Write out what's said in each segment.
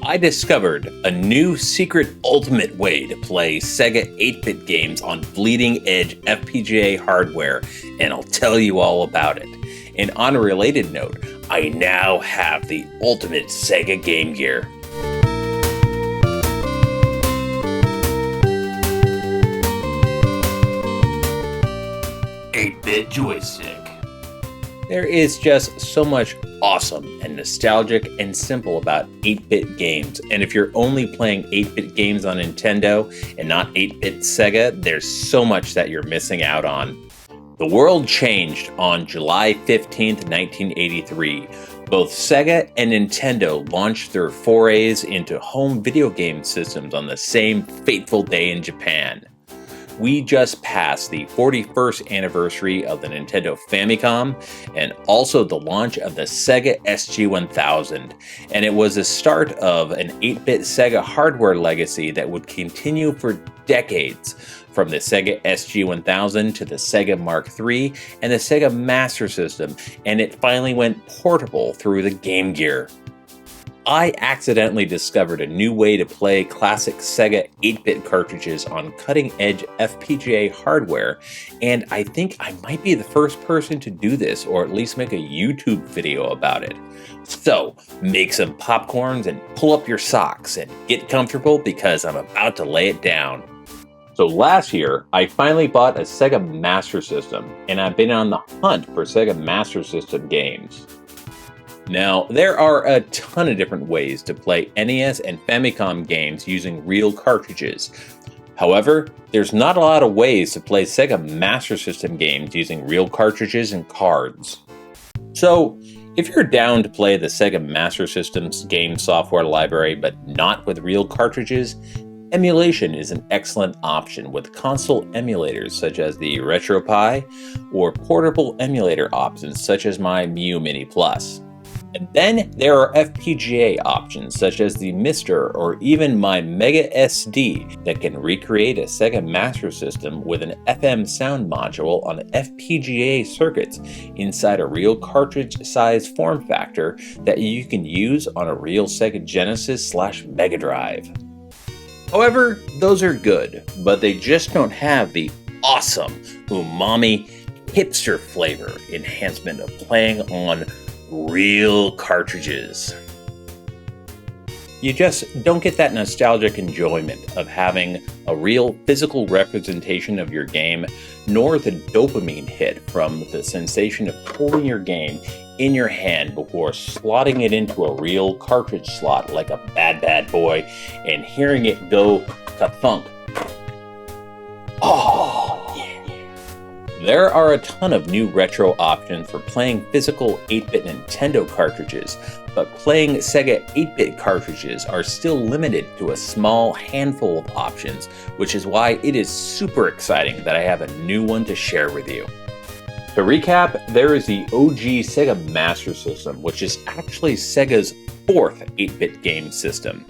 I discovered a new secret ultimate way to play SEGA 8-bit games on bleeding edge FPGA hardware, and I'll tell you all about it. And on a related note, I now have the ultimate SEGA GameGear. Joystick. There is just so much awesome and nostalgic and simple about 8-bit games, and if you're only playing 8-bit games on Nintendo and not 8-bit Sega, there's so much that you're missing out on. The world changed on July 15th, 1983. Both Sega and Nintendo launched their forays into home video game systems on the same fateful day in Japan. We just passed the 41st anniversary of the Nintendo Famiclone and also the launch of the Sega SG-1000, and it was the start of an 8-bit Sega hardware legacy that would continue for decades, from the Sega SG-1000 to the Sega Mark III and the Sega Master System, and it finally went portable through the GameGear. I accidentally discovered a new way to play classic Sega 8-bit cartridges on cutting-edge FPGA hardware, and I think I might be the first person to do this, or at least make a YouTube video about it. So, make some popcorns and pull up your socks and get comfortable because I'm about to lay it down. So last year, I finally bought a Sega Master System, and I've been on the hunt for Sega Master System games. Now, there are a ton of different ways to play NES and Famicom games using real cartridges. However, there's not a lot of ways to play Sega Master System games using real cartridges and cards. So, if you're down to play the Sega Master System's game software library but not with real cartridges, emulation is an excellent option with console emulators such as the RetroPie or portable emulator options such as my Mu Mini Plus. And then there are FPGA options such as the Mr. or even my Mega SD that can recreate a Sega Master System with an FM sound module on FPGA circuits inside a real cartridge-sized form factor that you can use on a real Sega Genesis/Mega Drive. However, those are good, but they just don't have the awesome umami hipster flavor enhancement of playing on real cartridges. You just don't get that nostalgic enjoyment of having a real physical representation of your game, nor the dopamine hit from the sensation of holding your game in your hand before slotting it into a real cartridge slot like a bad boy and hearing it go ka-thunk. Oh, yeah. There are a ton of new retro options for playing physical 8-bit Nintendo cartridges, but playing Sega 8-bit cartridges are still limited to a small handful of options, which is why it is super exciting that I have a new one to share with you. To recap, there is the OG Sega Master System, which is actually Sega's fourth 8-bit game system.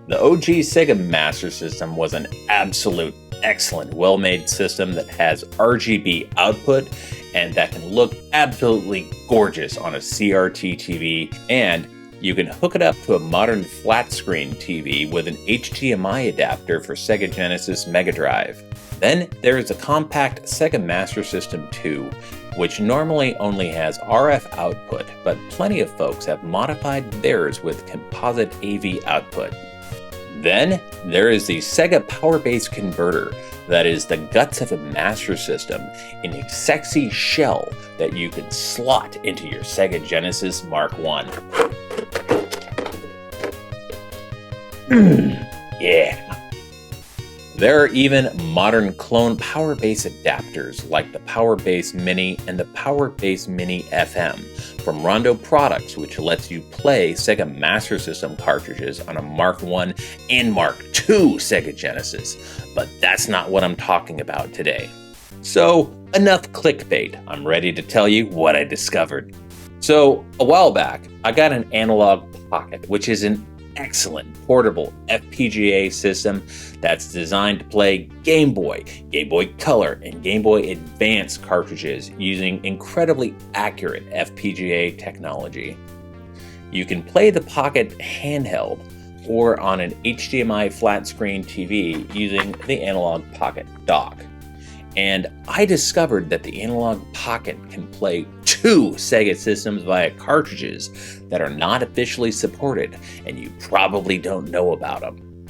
The OG Sega Master System was an absolute excellent, well-made system that has RGB output and that can look absolutely gorgeous on a CRT TV, and you can hook it up to a modern flat-screen TV with an HDMI adapter for Sega Genesis Mega Drive. Then there is a compact Sega Master System 2, which normally only has RF output, but plenty of folks have modified theirs with composite AV output. Then there is the Sega Power Base Converter that is the guts of a Master System in a sexy shell that you can slot into your Sega Genesis Mark I. Yeah. There are even modern clone Power Base adapters like the Power Base Mini and the Power Base Mini FM from Rondo Products, which lets you play Sega Master System cartridges on a Mark I and Mark II Sega Genesis. But that's not what I'm talking about today. So, enough clickbait. I'm ready to tell you what I discovered. So, a while back, I got an Analogue Pocket, which is an excellent portable FPGA system that's designed to play Game Boy, Game Boy Color, and Game Boy Advance cartridges using incredibly accurate FPGA technology. You can play the Pocket handheld, or on an HDMI flat screen TV using the Analogue Pocket dock. And I discovered that the Analogue Pocket can play 2 Sega systems via cartridges that are not officially supported, and you probably don't know about them.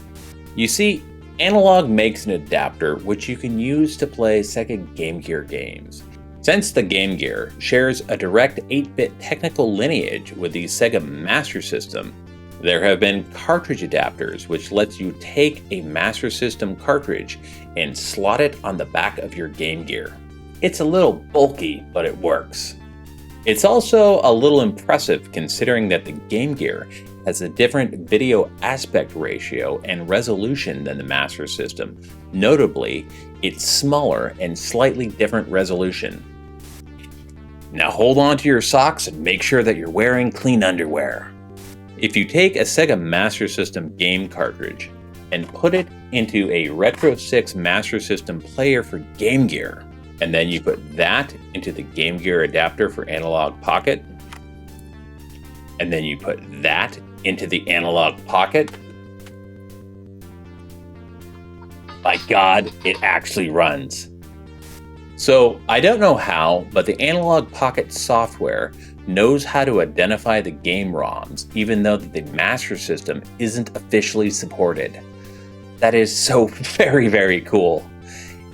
You see, Analogue makes an adapter which you can use to play Sega GameGear games. Since the GameGear shares a direct 8-bit technical lineage with the Sega Master System, there have been cartridge adapters which lets you take a Master System cartridge and slot it on the back of your GameGear. It's a little bulky, but it works. It's also a little impressive considering that the GameGear has a different video aspect ratio and resolution than the Master System. Notably, it's smaller and slightly different resolution. Now hold on to your socks and make sure that you're wearing clean underwear. If you take a Sega Master System game cartridge and put it into a Retro 6 Master System player for GameGear, and then you put that into the GameGear adapter for Analogue Pocket, and then you put that into the Analogue Pocket, by God, it actually runs. So I don't know how, but the Analogue Pocket software knows how to identify the game ROMs, even though the Master System isn't officially supported. That is so very, very cool.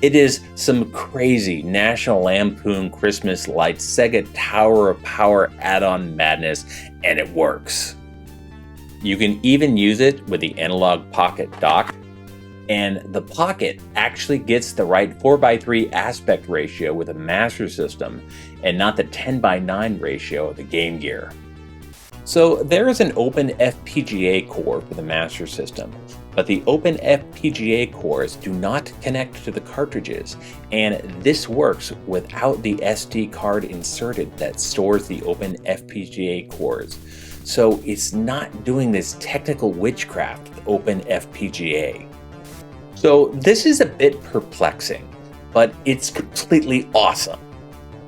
It is some crazy National Lampoon Christmas Lights Sega Tower of Power add-on madness, and it works. You can even use it with the Analogue Pocket dock, and the Pocket actually gets the right 4:3 aspect ratio with a Master System and not the 10:9 ratio of the GameGear. So there is an open FPGA core for the Master System, but the open FPGA cores do not connect to the cartridges, and this works without the SD card inserted that stores the open FPGA cores. So it's not doing this technical witchcraft with open FPGA. So this is a bit perplexing, but it's completely awesome.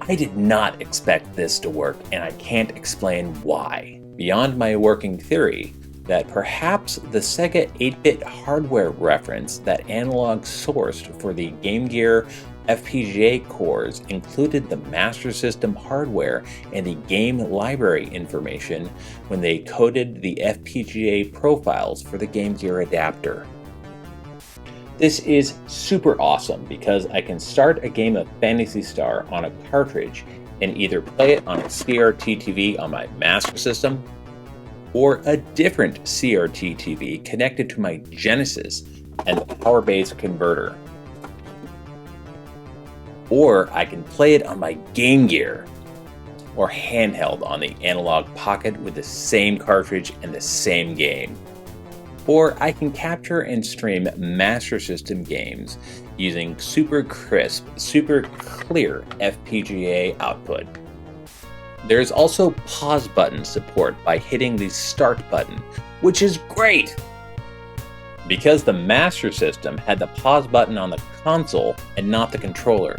I did not expect this to work, and I can't explain why, beyond my working theory that perhaps the Sega 8-bit hardware reference that Analogue sourced for the GameGear FPGA cores included the Master System hardware and the game library information when they coded the FPGA profiles for the GameGear adapter. This is super awesome because I can start a game of Phantasy Star on a cartridge and either play it on a CRT TV on my Master System or a different CRT TV connected to my Genesis and the power-based converter. Or I can play it on my GameGear or handheld on the Analogue Pocket with the same cartridge and the same game. Or I can capture and stream Master System games using super crisp, super clear FPGA output. There's also pause button support by hitting the start button, which is great! Because the Master System had the pause button on the console and not the controller.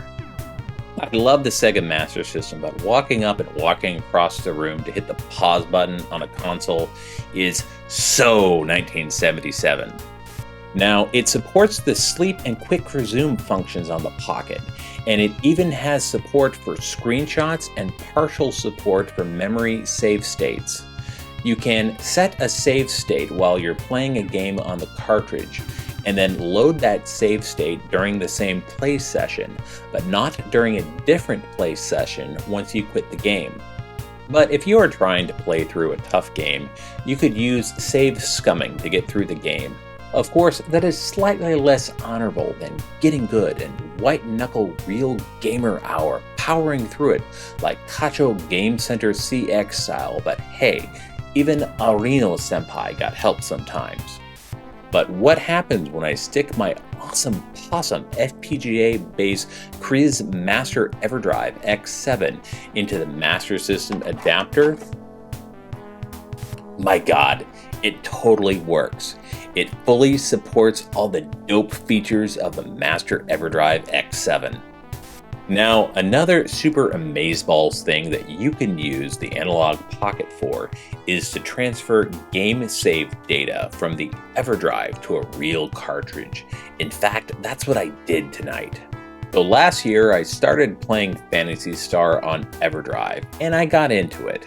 I love the Sega Master System, but walking up and walking across the room to hit the pause button on a console is so 1977. Now, it supports the sleep and quick resume functions on the Pocket, and it even has support for screenshots and partial support for memory save states. You can set a save state while you're playing a game on the cartridge, and then load that save state during the same play session, but not during a different play session once you quit the game. But if you are trying to play through a tough game, you could use save scumming to get through the game. Of course, that is slightly less honorable than getting good and white-knuckle real gamer hour powering through it like Kacho Game Center CX style, but hey, even Arino Senpai got help sometimes. But what happens when I stick my awesome possum FPGA-based Kriz Master EverDrive X7 into the Master System adapter? My God, it totally works. It fully supports all the dope features of the Master EverDrive X7. Now, another super amazeballs thing that you can use the Analogue Pocket for is to transfer game save data from the EverDrive to a real cartridge. In fact, that's what I did tonight. So last year, I started playing Phantasy Star on EverDrive, and I got into it.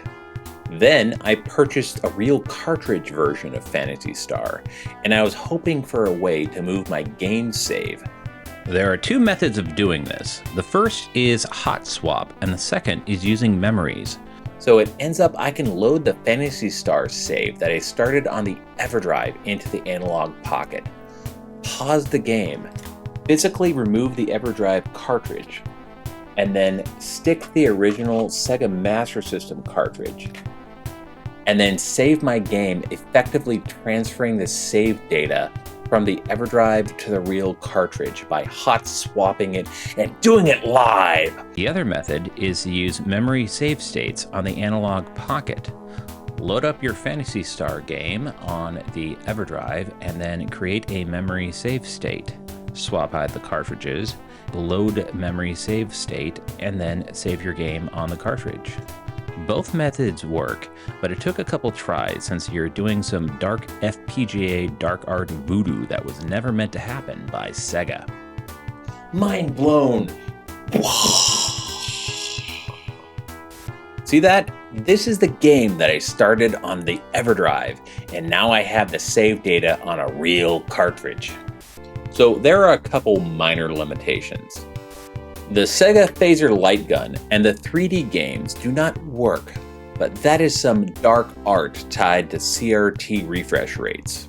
Then I purchased a real cartridge version of Phantasy Star, and I was hoping for a way to move my game save. There are two methods of doing this. The first is hot swap, and the second is using memories. So it ends up I can load the Phantasy Star save that I started on the EverDrive into the Analogue Pocket, pause the game, physically remove the EverDrive cartridge, and then stick the original Sega Master System cartridge, and then save my game, effectively transferring the save data from the EverDrive to the real cartridge by hot swapping it and doing it live. The other method is to use memory save states on the Analogue Pocket. Load up your Phantasy Star game on the EverDrive and then create a memory save state. Swap out the cartridges, load memory save state, and then save your game on the cartridge. Both methods work, but it took a couple tries since you're doing some dark FPGA dark art voodoo that was never meant to happen by Sega. Mind blown. See that? This is the game that I started on the EverDrive, and now I have the save data on a real cartridge. So there are a couple minor limitations. The Sega Phaser Light Gun and the 3D games do not work, but that is some dark art tied to CRT refresh rates.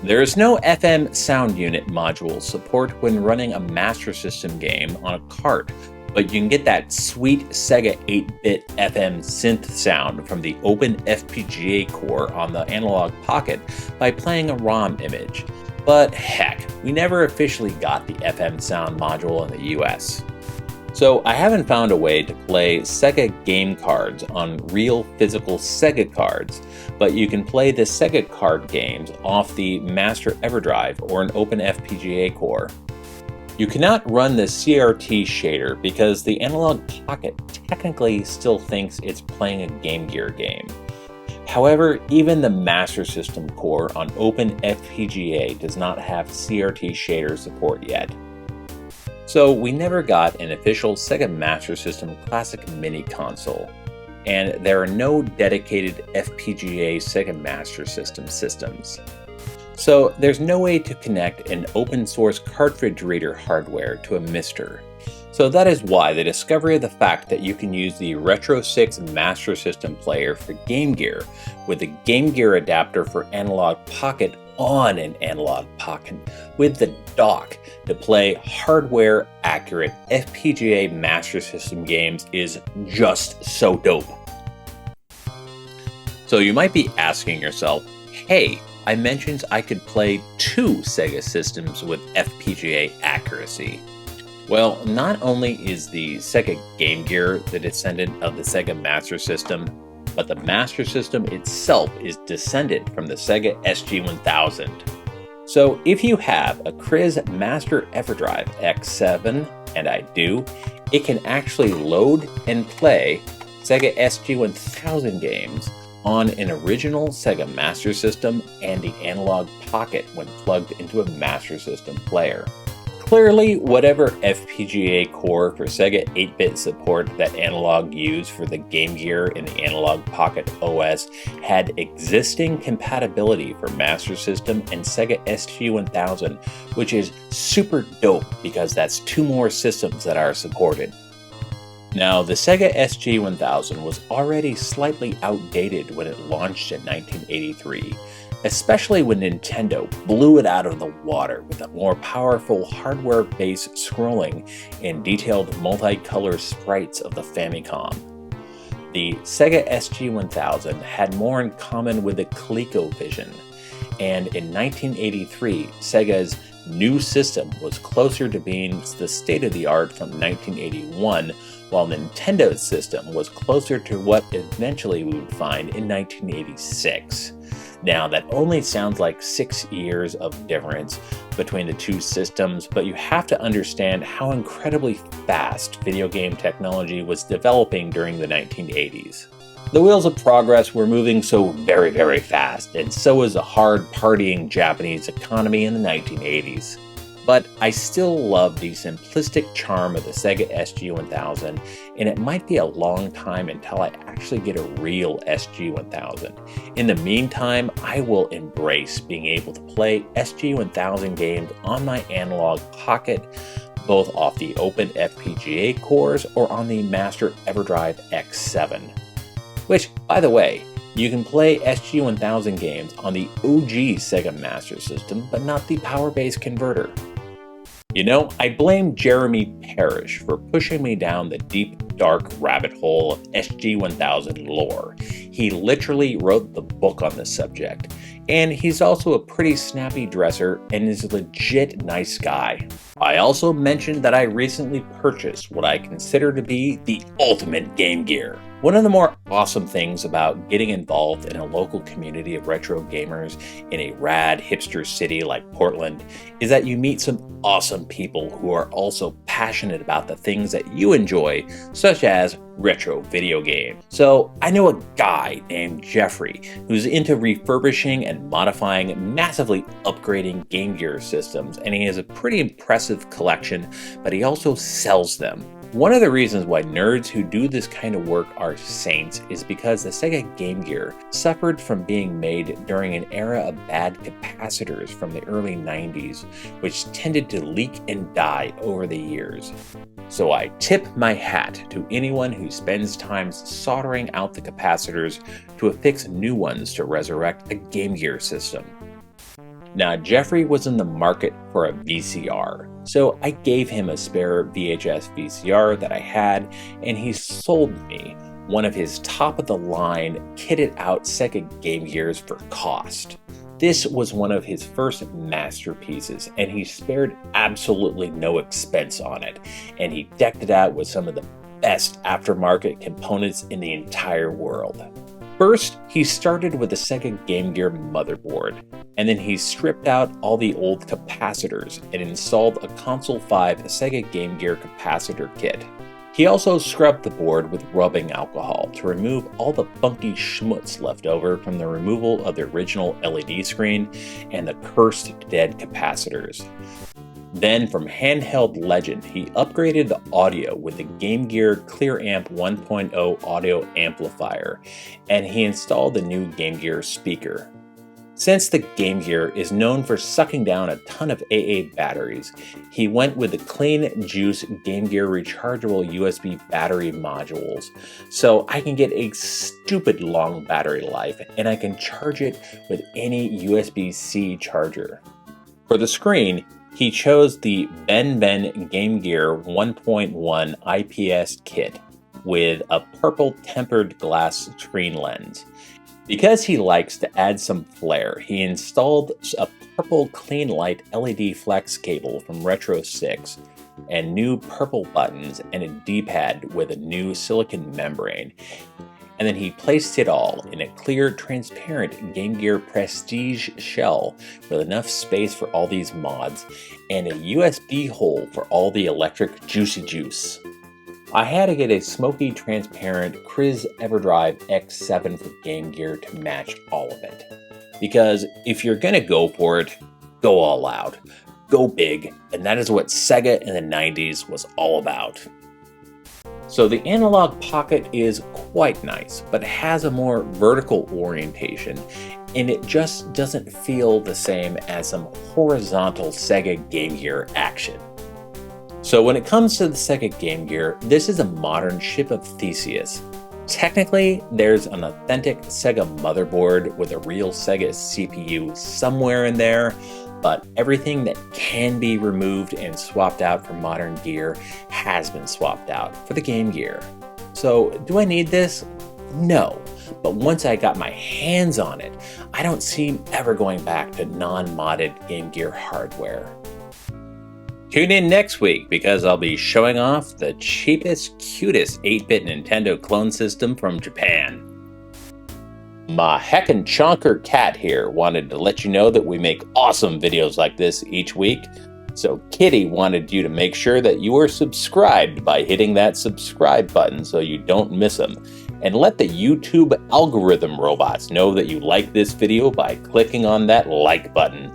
There is no FM sound unit module support when running a Master System game on a cart, but you can get that sweet Sega 8-bit FM synth sound from the open FPGA core on the Analogue Pocket by playing a ROM image. But heck, we never officially got the FM sound module in the US. So I haven't found a way to play Sega game cards on real physical Sega cards, but you can play the Sega card games off the Master EverDrive or an open FPGA core. You cannot run the CRT shader because the Analogue Pocket technically still thinks it's playing a GameGear game. However, even the Master System core on open FPGA does not have CRT shader support yet. So we never got an official Sega Master System Classic Mini console, and there are no dedicated FPGA Sega Master System systems. So there's no way to connect an open source cartridge reader hardware to a MiSTer. So that is why the discovery of the fact that you can use the Retro 6 Master System player for GameGear with the GameGear adapter for Analogue Pocket on an Analogue Pocket with the dock to play hardware accurate FPGA Master System games is just so dope. So you might be asking yourself, hey, I mentioned I could play 2 Sega systems with FPGA accuracy. Well, not only is the Sega GameGear the descendant of the Sega Master System, but the Master System itself is descended from the Sega SG-1000. So if you have a Kriz Master EverDrive X7, and I do, it can actually load and play Sega SG-1000 games on an original Sega Master System and the Analogue Pocket when plugged into a Master System player. Clearly, whatever FPGA core for Sega 8-bit support that Analogue used for the GameGear in the Analogue Pocket OS had existing compatibility for Master System and Sega SG-1000, which is super dope because that's 2 more systems that are supported. Now, the Sega SG-1000 was already slightly outdated when it launched in 1983, especially when Nintendo blew it out of the water with a more powerful hardware-based scrolling and detailed multicolor sprites of the Famiclone. The Sega SG-1000 had more in common with the ColecoVision, and in 1983, Sega's new system was closer to being the state-of-the-art from 1981, while Nintendo's system was closer to what eventually we would find in 1986. Now, that only sounds like 6 years of difference between the two systems, but you have to understand how incredibly fast video game technology was developing during the 1980s. The wheels of progress were moving so very, very fast, and so was the hard partying Japanese economy in the 1980s. But I still love the simplistic charm of the Sega SG-1000, and it might be a long time until I actually get a real SG-1000. In the meantime, I will embrace being able to play SG-1000 games on my Analogue Pocket, both off the Open FPGA cores or on the Master EverDrive X7. Which, by the way, you can play SG-1000 games on the OG Sega Master System, but not the power-based converter. You know, I blame Jeremy Parish for pushing me down the deep, dark rabbit hole of SG-1000 lore. He literally wrote the book on the subject, and he's also a pretty snappy dresser and is a legit nice guy. I also mentioned that I recently purchased what I consider to be the ultimate GameGear. One of the more awesome things about getting involved in a local community of retro gamers in a rad hipster city like Portland is that you meet some awesome people who are also passionate about the things that you enjoy, such as retro video games. So I know a guy named Jeffrey who's into refurbishing and modifying, massively upgrading GameGear systems, and he has a pretty impressive collection, but he also sells them. One of the reasons why nerds who do this kind of work are saints is because the Sega GameGear suffered from being made during an era of bad capacitors from the early 90s, which tended to leak and die over the years. So I tip my hat to anyone who spends time soldering out the capacitors to affix new ones to resurrect a GameGear system. Now, Jeffrey was in the market for a VCR, so I gave him a spare VHS VCR that I had, and he sold me one of his top-of-the-line, kitted-out Sega GameGears for cost. This was one of his first masterpieces, and he spared absolutely no expense on it, and he decked it out with some of the best aftermarket components in the entire world. First, he started with the Sega GameGear motherboard, and then he stripped out all the old capacitors and installed a Console 5 Sega GameGear capacitor kit. He also scrubbed the board with rubbing alcohol to remove all the funky schmutz left over from the removal of the original LED screen and the cursed dead capacitors. Then, from handheld legend, he upgraded the audio with the GameGear ClearAmp 1.0 audio amplifier, and he installed the new GameGear speaker. Since the GameGear is known for sucking down a ton of AA batteries, he went with the Clean Juice GameGear rechargeable USB battery modules, so I can get a stupid long battery life, and I can charge it with any USB-C charger. For the screen, he chose the Ben GameGear 1.1 IPS kit with a purple tempered glass screen lens. Because he likes to add some flair, he installed a purple clean light LED flex cable from Retro 6 and new purple buttons and a D-pad with a new silicon membrane. And then he placed it all in a clear, transparent GameGear Prestige shell with enough space for all these mods and a USB hole for all the electric juicy juice. I had to get a smoky, transparent Kriz EverDrive X7 for GameGear to match all of it. Because if you're gonna go for it, go all out. Go big, and that is what Sega in the 90s was all about. So the Analogue Pocket is quite nice, but has a more vertical orientation, and it just doesn't feel the same as some horizontal Sega GameGear action. So when it comes to the Sega GameGear, this is a modern ship of Theseus. Technically, there's an authentic Sega motherboard with a real Sega CPU somewhere in there, but everything that can be removed and swapped out for modern gear has been swapped out for the GameGear. So do I need this? No, but once I got my hands on it, I don't see ever going back to non-modded GameGear hardware. Tune in next week because I'll be showing off the cheapest, cutest 8-bit Nintendo clone system from Japan. My heckin' chonker cat here wanted to let you know that we make awesome videos like this each week. So Kitty wanted you to make sure that you are subscribed by hitting that subscribe button so you don't miss them. And let the YouTube algorithm robots know that you like this video by clicking on that like button.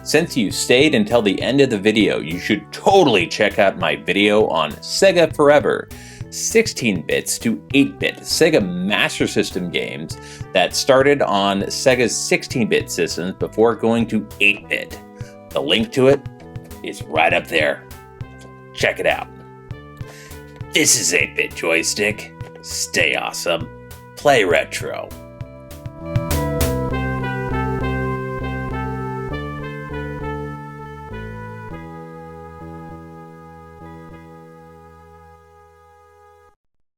Since you stayed until the end of the video, you should totally check out my video on Sega Forever, 16 bits to 8-bit Sega Master System games that started on Sega's 16-bit systems before going to 8-bit. The link to it is right up there. Check it out. This is 8-bit Joystick. Stay awesome. Play retro.